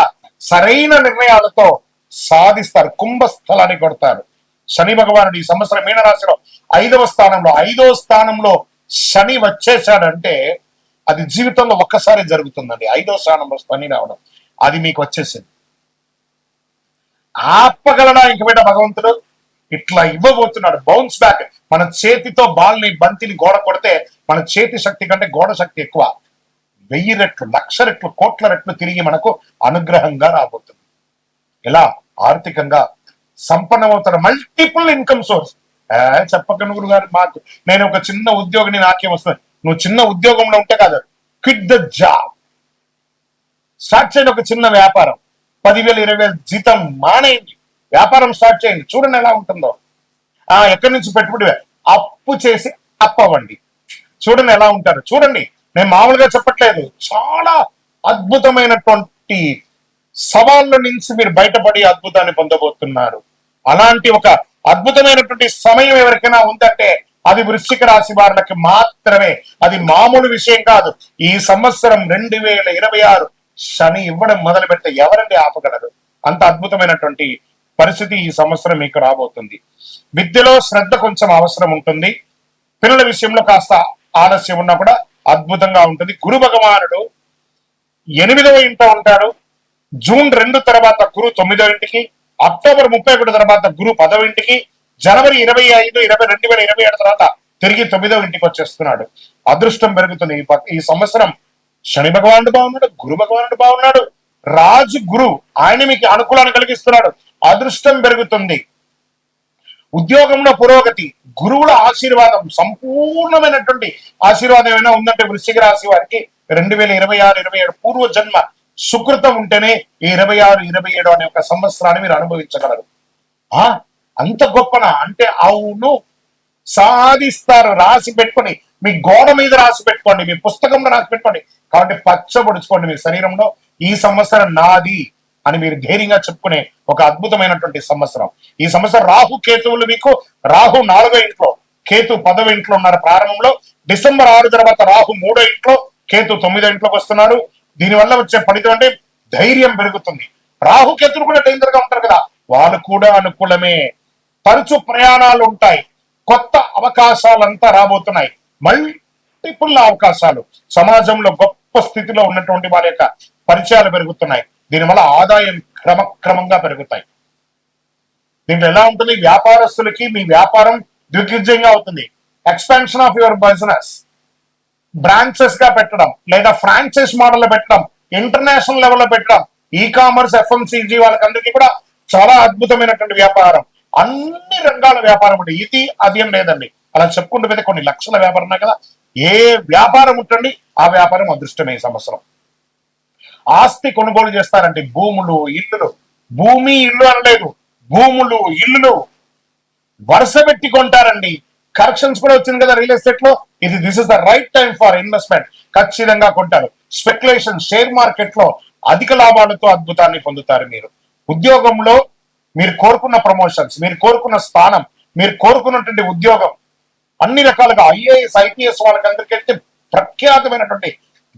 సరైన నిర్ణయాలతో సాధిస్తారు, కుంభస్థలాన్ని కొడతారు. శని భగవానుడు ఈ సంవత్సరం మీనరాశిలో 5వ స్థానంలో శని వచ్చేసాడంటే అది జీవితంలో ఒక్కసారి జరుగుతుందండి. 5వ స్థానంలో శని రావడం అది మీకు వచ్చేసింది. ఆపగలడా ఇంక మీద భగవంతుడు? ఇట్లా ఇవ్వబోతున్నాడు బౌన్స్ బ్యాక్. మన చేతితో బంతిని గోడ కొడితే మన చేతి శక్తి కంటే గోడ శక్తి ఎక్కువ. 1000 రెట్లు, 1,00,000 రెట్లు, కోట్ల రెట్లు తిరిగి మనకు అనుగ్రహంగా రాబోతుంది. ఇలా ఆర్థికంగా సంపన్నమవుతారు. Multiple income source. చెప్పకండి గురుగారు, మాకు నేను ఒక చిన్న ఉద్యోగిని, నాకేం వస్తుంది. నువ్వు చిన్న ఉద్యోగంలో ఉంటే కాదు, క్విట్ ద జాబ్, స్టార్ట్ చేయండి ఒక చిన్న వ్యాపారం. 10,000, 20,000 జీతం మానేయండి, వ్యాపారం స్టార్ట్ చేయండి, చూడండి ఎలా ఉంటుందో. ఎక్కడి నుంచి పెట్టుబడి? అప్పు చేసి అప్ అవ్వండి. చూడండి ఎలా ఉంటారు. చూడండి, నేను మామూలుగా చెప్పట్లేదు, చాలా అద్భుతమైనటువంటి సవాళ్ళ నుంచి మీరు బయటపడి అద్భుతాన్ని పొందబోతున్నారు. అలాంటి ఒక అద్భుతమైనటువంటి సమయం ఎవరికైనా ఉందంటే అది వృశ్చిక రాశి వారికి మాత్రమే. అది మామూలు విషయం కాదు. ఈ సంవత్సరం 2026 శని ఇవ్వడం మొదలు పెడితే ఎవరండి ఆపగలరు? అంత అద్భుతమైనటువంటి పరిస్థితి ఈ సంవత్సరం మీకు రాబోతుంది. విద్యలో శ్రద్ధ కొంచెం అవసరం ఉంటుంది. పిల్లల విషయంలో కాస్త ఆలస్యం ఉన్నా కూడా అద్భుతంగా ఉంటుంది. గురు భగవానుడు 8వ ఇంట ఉంటాడు. జూన్ 2 తర్వాత గురు 9వ ఇంటికి, అక్టోబర్ 31 తర్వాత గురు 10వ ఇంటికి, జనవరి 25, 2027 తర్వాత తిరిగి 9వ ఇంటికి వచ్చేస్తున్నాడు. అదృష్టం పెరుగుతుంది. ఈ సంవత్సరం శని భగవానుడు బాగున్నాడు, గురు భగవానుడు బాగున్నాడు, రాజు గురు ఆయన మీకు అనుకూలాన్ని కలిగిస్తున్నాడు. అదృష్టం పెరుగుతుంది. ఉద్యోగంలో పురోగతి, గురువుల ఆశీర్వాదం, సంపూర్ణమైనటువంటి ఆశీర్వాదం ఏమైనా ఉందంటే వృశ్చిక రాశి వారికి 2026-27 పూర్వ జన్మ సుకృతం ఉంటేనే ఈ 26-27 అనే ఒక సంవత్సరాన్ని మీరు అనుభవించగలరు. అంత గొప్పనా అంటే అవును, సాధిస్తారు. రాసి పెట్టుకోండి, మీ గోడ మీద రాసి పెట్టుకోండి, మీ పుస్తకంలో రాసి పెట్టుకోండి. కాబట్టి పచ్చబడుచుకోండి మీ శరీరంలో. ఈ సంవత్సరం నాది అని మీరు ధైర్యంగా చెప్పుకునే ఒక అద్భుతమైనటువంటి సంవత్సరం. ఈ సంవత్సరం రాహు కేతువులు మీకు, రాహు 4వ ఇంట్లో, కేతు 10వ ఇంట్లో ఉన్నారు ప్రారంభంలో. డిసెంబర్ 6 తర్వాత రాహు 3వ ఇంట్లో, కేతు 9వ ఇంట్లోకి వస్తున్నారు. దీనివల్ల వచ్చే ఫలితం అంటే ధైర్యం పెరుగుతుంది. రాహు కేతులు కూడా డేంజర్ గా ఉంటారు కదా, వాళ్ళు కూడా అనుకూలమే. తరచు ప్రయాణాలు ఉంటాయి. కొత్త అవకాశాలంతా రాబోతున్నాయి. మల్టిపుల్ అవకాశాలు. సమాజంలో గొప్ప స్థితిలో ఉన్నటువంటి వారి యొక్క పరిచయాలు పెరుగుతున్నాయి. దీనివల్ల ఆదాయం క్రమక్రమంగా పెరుగుతాయి. దీంట్లో ఎలా ఉంటుంది? వ్యాపారస్తులకి మీ వ్యాపారం దిగ్విజయంగా అవుతుంది. Expansion of your business, branches గా పెట్టడం లేదా ఫ్రాంచైజ్ మోడల్ లో పెట్టడం, ఇంటర్నేషనల్ లెవెల్ లో పెట్టడం, ఈ కామర్స్, FMCG వాళ్ళకందరికీ కూడా చాలా అద్భుతమైనటువంటి వ్యాపారం. అన్ని రంగాల వ్యాపారం ఉంటుంది. ఇది అది అని లేదండి, అలా చెప్పుకుంటూ పోతే కొన్ని లక్షల వ్యాపారం ఉన్నాయి కదా. ఏ వ్యాపారం ఉంటుంది ఆ వ్యాపారం అదృష్టమే. ఈ సంవత్సరం ఆస్తి కొనుగోలు చేస్తారంటే భూములు, ఇల్లులు, భూమి ఇల్లు అనలేదు, భూములు ఇల్లులు వరుస పెట్టి కొంటారండి. కరెక్షన్స్ కూడా వచ్చింది కదా రియల్ ఎస్టేట్ లో. This is the right time for investment. ఖచ్చితంగా కొంటారు. స్పెక్యులేషన్, షేర్ మార్కెట్ లో అధిక లాభాలతో అద్భుతాన్ని పొందుతారు మీరు. ఉద్యోగంలో మీరు కోరుకున్న ప్రమోషన్స్, మీరు కోరుకున్న స్థానం, మీరు కోరుకున్నటువంటి ఉద్యోగం అన్ని రకాలుగా IAS, IPS వాళ్ళకందరికైతే ప్రఖ్యాతమైనటువంటి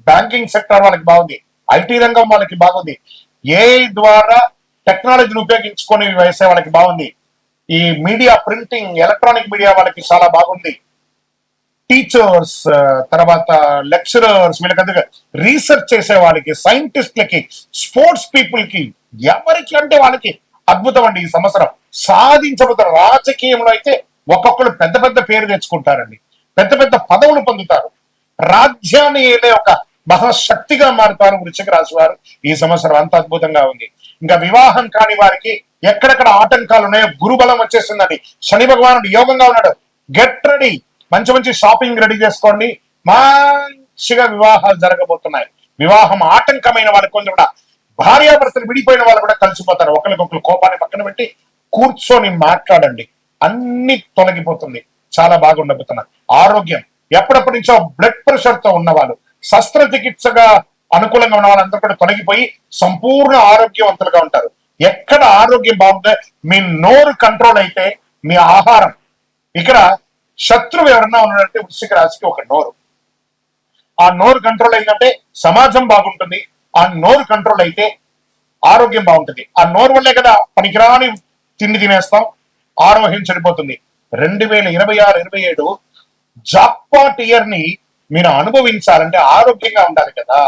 బ్యాంకింగ్ సెక్టర్ వాళ్ళకి బాగుంది. IT రంగం వాళ్ళకి బాగుంది. AI ద్వారా టెక్నాలజీని ఉపయోగించుకొని వేసే వాళ్ళకి బాగుంది. ఈ మీడియా, ప్రింటింగ్, ఎలక్ట్రానిక్ మీడియా వాళ్ళకి చాలా బాగుంది. టీచర్స్, తర్వాత లెక్చరర్స్, వీళ్ళకి రీసెర్చ్ చేసే వాళ్ళకి, సైంటిస్టులకి, స్పోర్ట్స్ పీపుల్ కి, ఎవరికి అంటే వాళ్ళకి అద్భుతం అండి. ఈ సంవత్సరం సాధించబోతారు. రాజకీయంలో అయితే ఒక్కొక్కరు పెద్ద పెద్ద పేరు తెచ్చుకుంటారండి, పెద్ద పెద్ద పదవులు పొందుతారు. రాజ్యాన్ని ఏదే ఒక మహాశక్తిగా మారుతారు వృశ్చిక రాశి వారు. ఈ సంవత్సరం అంత అద్భుతంగా ఉంది. ఇంకా వివాహం కాని వారికి ఎక్కడెక్కడ ఆటంకాలు ఉన్నాయో గురుబలం వచ్చేసిందండి. శని భగవానుడు యోగంగా ఉన్నాడు. గెట్ రెడీ, మంచి మంచి షాపింగ్ రెడీ చేసుకోండి. మంచిగా వివాహాలు జరగబోతున్నాయి. వివాహం ఆటంకమైన వాళ్ళకి కొంచెం కూడా, భార్యాభర్తలు విడిపోయిన వాళ్ళు కూడా కలిసిపోతారు. ఒకరికొకరు కోపాన్ని పక్కన పెట్టి కూర్చొని మాట్లాడండి, అన్ని తొలగిపోతుంది. చాలా బాగుండబోతున్నారు. ఆరోగ్యం, ఎప్పటిప్పటి నుంచో బ్లడ్ ప్రెషర్ తో ఉన్నవాళ్ళు, శస్త్రచికిత్సగా అనుకూలంగా ఉన్న వాళ్ళందరూ కూడా తొలగిపోయి సంపూర్ణ ఆరోగ్యవంతులుగా ఉంటారు. ఎక్కడ ఆరోగ్యం బాగుంటే మీ నోరు కంట్రోల్ అయితే మీ ఆహారం. ఇక్కడ శత్రువు ఎవరన్నా ఉన్నాడంటే వృశ్చిక రాశికి ఒక నోరు. ఆ నోరు కంట్రోల్ అయిందంటే సమాజం బాగుంటుంది. ఆ నోరు కంట్రోల్ అయితే ఆరోగ్యం బాగుంటుంది. ఆ నోరు వల్లే కదా పనికిరాని తిండి తినేస్తాం, ఆరోగ్యం చెడిపోతుంది. 2026-27 జాక్పాట్ ఇయర్ ని మీరు అనుభవించాలంటే ఆరోగ్యంగా ఉండాలి కదా.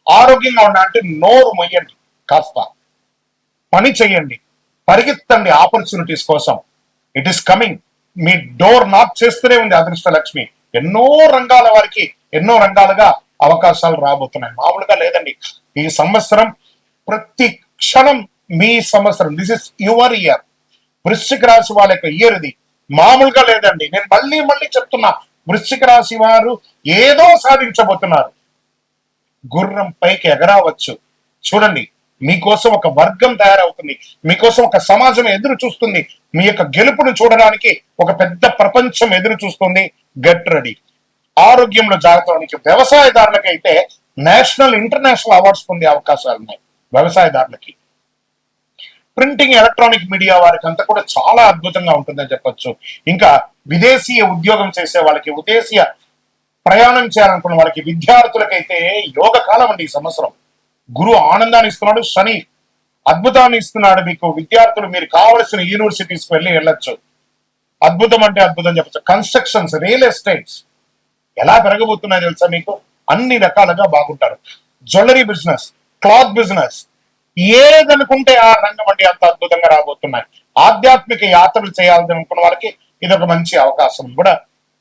ఆరోగ్యంగా ఉండాలంటే నోరు మొయ్యండి, కాస్త పని చెయ్యండి, పరిగెత్తండి ఆపర్చునిటీస్ కోసం. It is coming. Me door knock చేస్తూనే ఉంది అదృష్ట లక్ష్మి. ఎన్నో రంగాల వారికి ఎన్నో రంగాలుగా అవకాశాలు రాబోతున్నాయి. మామూలుగా లేదండి ఈ సంవత్సరం. ప్రతి క్షణం మీ సంవత్సరం. This is your year. వృశ్చిక రాశి వాళ్ళ యొక్క ఇయర్ ఇది. మామూలుగా లేదండి. నేను మళ్ళీ చెప్తున్నా, వృశ్చిక రాశి వారు ఏదో సాధించబోతున్నారు. గుర్రం పైకి ఎగరావచ్చు. చూడండి, మీకోసం ఒక వర్గం తయారవుతుంది, మీకోసం ఒక సమాజం ఎదురు చూస్తుంది, మీ యొక్క గెలుపును చూడడానికి ఒక పెద్ద ప్రపంచం ఎదురు చూస్తుంది. Get ready. ఆరోగ్యంలో జాగ్రత్తకి వ్యవసాయదారులకైతే నేషనల్ ఇంటర్నేషనల్ అవార్డ్స్ పొందే అవకాశాలు ఉన్నాయి. వ్యవసాయదారులకి, ప్రింటింగ్ ఎలక్ట్రానిక్ మీడియా వారికి అంతా కూడా చాలా అద్భుతంగా ఉంటుందని చెప్పొచ్చు. ఇంకా విదేశీయ ఉద్యోగం చేసే వాళ్ళకి, విదేశీయ ప్రయాణం చేయాలనుకున్న వాళ్ళకి, విద్యార్థులకైతే యోగ కాలం అండి ఈ సంవత్సరం. గురువు ఆనందాన్ని ఇస్తున్నాడు, శని అద్భుతాన్ని ఇస్తున్నాడు మీకు. విద్యార్థులు మీరు కావలసిన యూనివర్సిటీస్ కి వెళ్ళొచ్చు. అద్భుతం అంటే అద్భుతం చెప్పచ్చు. కన్స్ట్రక్షన్స్, రియల్ ఎస్టేట్స్ ఎలా పెరగబోతున్నాయో తెలుసా మీకు? అన్ని రకాలుగా బాగుంటారు. జ్యువెలరీ బిజినెస్, క్లాత్ బిజినెస్, ఏదనుకుంటే ఆ రంగం అండి అంత అద్భుతంగా రాబోతున్నాయి. ఆధ్యాత్మిక యాత్రలు చేయాలని అనుకున్న వారికి ఇది ఒక మంచి అవకాశం కూడా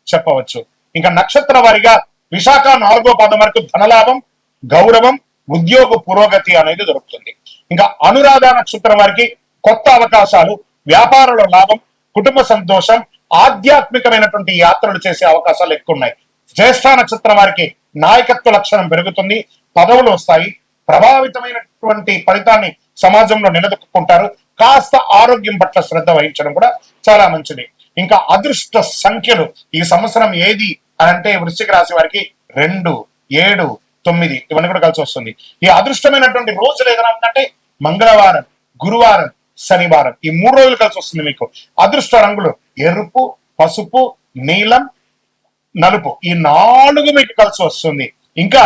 చెప్పవచ్చు. ఇంకా నక్షత్ర వారిగా విశాఖ 4వ పాదం వరకు ధనలాభం, గౌరవం, ఉద్యోగ పురోగతి అనేది దొరుకుతుంది. ఇంకా అనురాధ నక్షత్రం వారికి కొత్త అవకాశాలు, వ్యాపారంలో లాభం, కుటుంబ సంతోషం, ఆధ్యాత్మికమైనటువంటి యాత్రలు చేసే అవకాశాలు ఎక్కువ ఉన్నాయి. జ్యేష్ఠ నక్షత్రం వారికి నాయకత్వ లక్షణం పెరుగుతుంది, పదవులు వస్తాయి, ప్రభావితమైనటువంటి ఫలితాన్ని సమాజంలో నిలదొక్కుంటారు. కాస్త ఆరోగ్యం పట్ల శ్రద్ధ వహించడం కూడా చాలా మంచిది. ఇంకా అదృష్ట సంఖ్యలు ఈ సంవత్సరం ఏది అని అంటే వృశ్చిక రాశి వారికి 2, 7, 9 ఇవన్నీ కూడా కలిసి వస్తుంది. ఈ అదృష్టమైనటువంటి రోజులు ఏదైనా ఉందంటే మంగళవారం, గురువారం, శనివారం, ఈ 3 రోజులు కలిసి వస్తుంది మీకు. అదృష్ట రంగులు ఎరుపు, పసుపు, నీలం, నలుపు, ఈ 4 మీకు కలిసి వస్తుంది. ఇంకా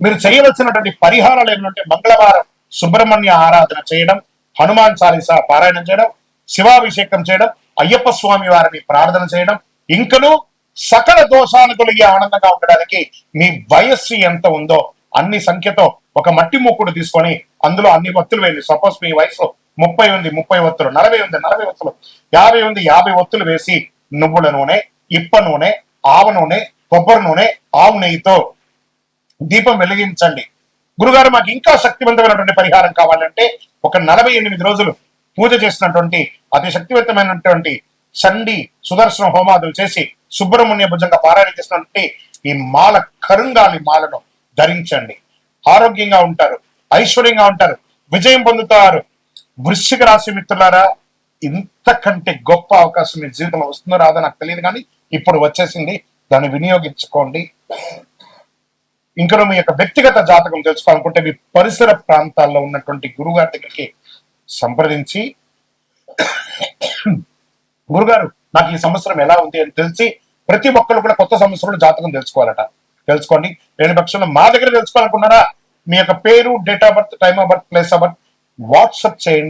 మీరు చేయవలసినటువంటి పరిహారాలు ఏమంటే మంగళవారం సుబ్రహ్మణ్య ఆరాధన చేయడం, హనుమాన్ చాలీసా పారాయణం చేయడం, శివాభిషేకం చేయడం, అయ్యప్ప స్వామి వారిని ప్రార్థన చేయడం, ఇంకను సకల దోషాలు తొలగి ఆనందంగా ఉండడానికి మీ వయస్సు ఎంత ఉందో అన్ని సంఖ్యతో ఒక మట్టి మూకుడు తీసుకొని అందులో అన్ని ఒత్తులు వేయండి. సపోజ్ మీ వయసు 30 ఉంది, 30 ఒత్తులు, 40 ఉంది, 40 ఒత్తులు, 50 ఉంది, 50 ఒత్తులు వేసి నువ్వుల నూనె, ఇప్ప నూనె, ఆవ నూనె, కొబ్బరి నూనె, ఆవు నెయ్యితో దీపం వెలిగించండి. గురుగారు మాకు ఇంకా శక్తివంతమైనటువంటి పరిహారం కావాలంటే ఒక 48 రోజులు పూజ చేసినటువంటి అతి శక్తివంతమైనటువంటి చండి సుదర్శన హోమాదులు చేసి సుబ్రహ్మణ్య భుజంగా పారాయణ చేసినటువంటి ఈ మాల, కరుంగాలి మాలను ధరించండి. ఆరోగ్యంగా ఉంటారు, ఐశ్వర్యంగా ఉంటారు, విజయం పొందుతారు. వృశ్చిక రాశి మిత్రులారా, ఇంతకంటే గొప్ప అవకాశం మీ జీవితంలో వస్తుందో రాదో నాకు తెలియదు, కానీ ఇప్పుడు వచ్చేసింది. దాన్ని వినియోగించుకోండి. ఇంకా మీ యొక్క వ్యక్తిగత జాతకం తెలుసుకోవాలనుకుంటే మీ పరిసర ప్రాంతాల్లో ఉన్నటువంటి గురుగారి దగ్గరికి సంప్రదించి, గురుగారు నాకు ఈ సంవత్సరం ఎలా ఉంది అని తెలిసి, ప్రతి ఒక్కరు కూడా కొత్త సంవత్సరంలో జాతకం తెలుసుకోవాలట. తెలుసుకోండి. లేని పక్షంలో మా దగ్గర తెలుసుకోవాలనుకున్నారా, మీ యొక్క పేరు, date of birth, time of birth, place of birth WhatsApp చేయండి.